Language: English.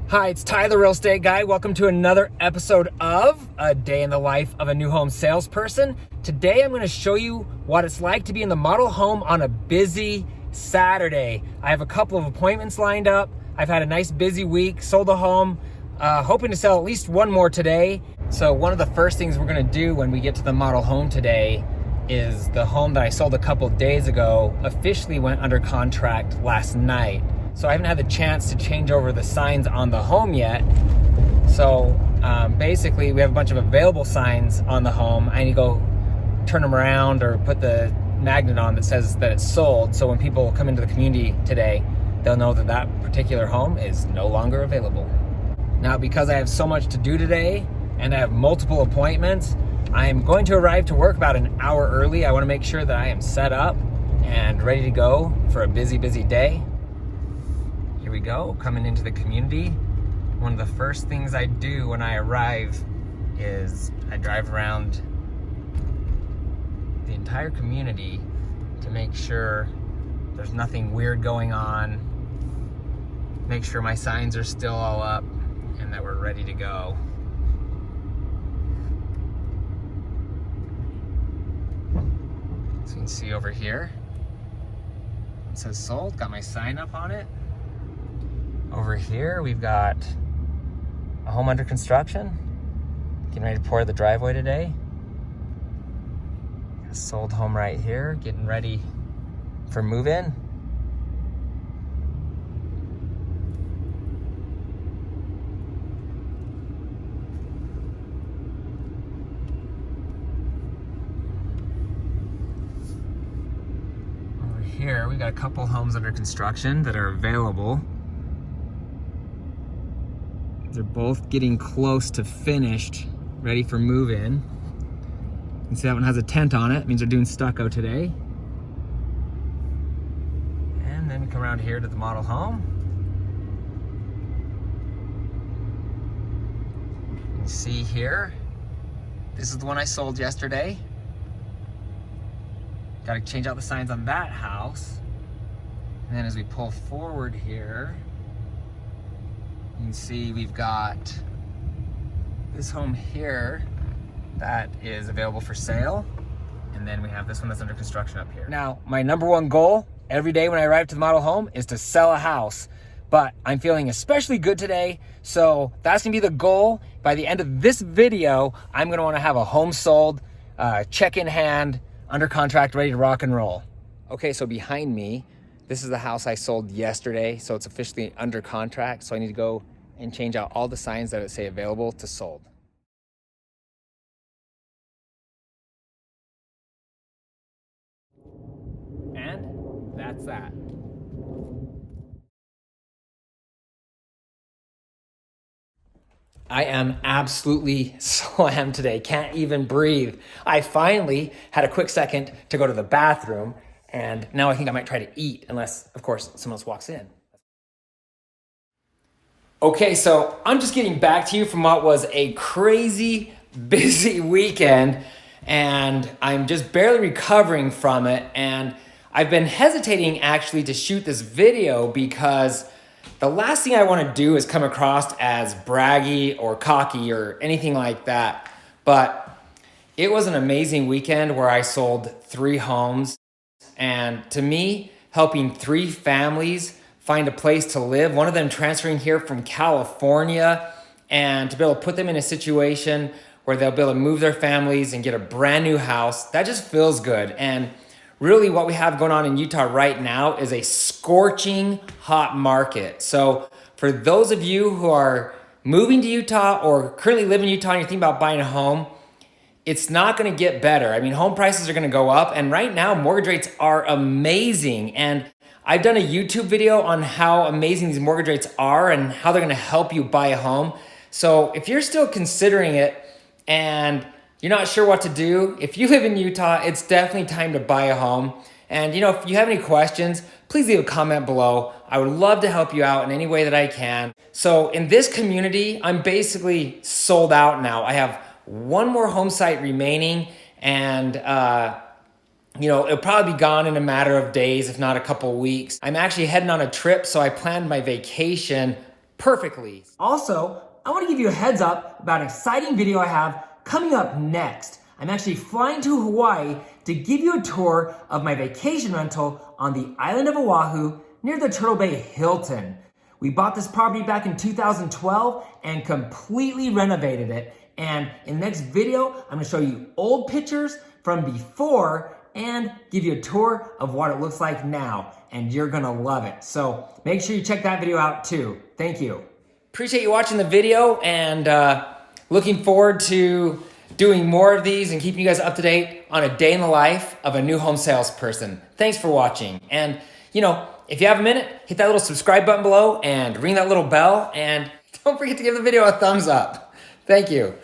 Hi, it's Ty, the real estate guy. Welcome to another episode of A Day in the Life of a New Home Salesperson. Today, I'm going to show you what it's like to be in the model home on a busy Saturday. I have a couple of appointments lined up. I've had a nice busy week, sold a home, hoping to sell at least one more today. So one of the first things we're going to do when we get to the model home today is the home that I sold a couple days ago officially went under contract last night. So I haven't had the chance to change over the signs on the home yet. So basically we have a bunch of available signs on the home. I need to go turn them around or put the magnet on that says that it's sold. So when people come into the community today, they'll know that that particular home is no longer available. Now, because I have so much to do today and I have multiple appointments, I'm going to arrive to work about an hour early. I want to make sure that I am set up and ready to go for a busy day. Here we go, coming into the community. One of the first things I do when I arrive is I drive around the entire community to make sure there's nothing weird going on, make sure my signs are still all up and that we're ready to go. So you can see over here, it says sold, got my sign up on it. Over here, we've got a home under construction. Getting ready to pour the driveway today. A sold home right here, getting ready for move-in. Over here, we got a couple homes under construction that are available. They're both getting close to finished, ready for move-in. You can see that one has a tent on it. It means they're doing stucco today. And then we come around here to the model home. You can see here, this is the one I sold yesterday. Got to change out the signs on that house. And then as we pull forward here, you can see we've got this home here that is available for sale. And then we have this one that's under construction up here. Now, my number one goal every day when I arrive to the model home is to sell a house. But I'm feeling especially good today. So that's gonna be the goal. By the end of this video, I'm gonna wanna have a home sold, check in hand, under contract, ready to rock and roll. Okay, so behind me, this is the house I sold yesterday, so it's officially under contract. So I need to go and change out all the signs that say available to sold. And that's that. I am absolutely slammed today. Can't even breathe. I finally had a quick second to go to the bathroom, and now I think I might try to eat, unless, of course, someone else walks in. Okay, so I'm just getting back to you from what was a crazy busy weekend, and I'm just barely recovering from it. And I've been hesitating actually to shoot this video because the last thing I want to do is come across as braggy or cocky or anything like that. But it was an amazing weekend where I sold 3 homes. And to me, helping 3 families find a place to live, one of them transferring here from California, and to be able to put them in a situation where they'll be able to move their families and get a brand new house, that just feels good. And really what we have going on in Utah right now is a scorching hot market. So for those of you who are moving to Utah or currently live in Utah and you're thinking about buying a home, it's not gonna get better. I mean, home prices are gonna go up, and right now mortgage rates are amazing. And I've done a YouTube video on how amazing these mortgage rates are and how they're gonna help you buy a home. So if you're still considering it and you're not sure what to do, if you live in Utah, it's definitely time to buy a home. And if you have any questions, please leave a comment below. I would love to help you out in any way that I can. So in this community, I'm basically sold out now. I have one more home site remaining, and it'll probably be gone in a matter of days, if not a couple weeks. I'm actually heading on a trip, so I planned my vacation perfectly. Also, I want to give you a heads up about an exciting video I have coming up next. I'm actually flying to Hawaii to give you a tour of my vacation rental on the island of Oahu near the Turtle Bay Hilton. We bought this property back in 2012 and completely renovated it. And in the next video, I'm gonna show you old pictures from before and give you a tour of what it looks like now. And you're gonna love it. So make sure you check that video out too. Thank you. Appreciate you watching the video and looking forward to doing more of these and keeping you guys up to date on a day in the life of a new home salesperson. Thanks for watching. And if you have a minute, hit that little subscribe button below and ring that little bell. And don't forget to give the video a thumbs up. Thank you.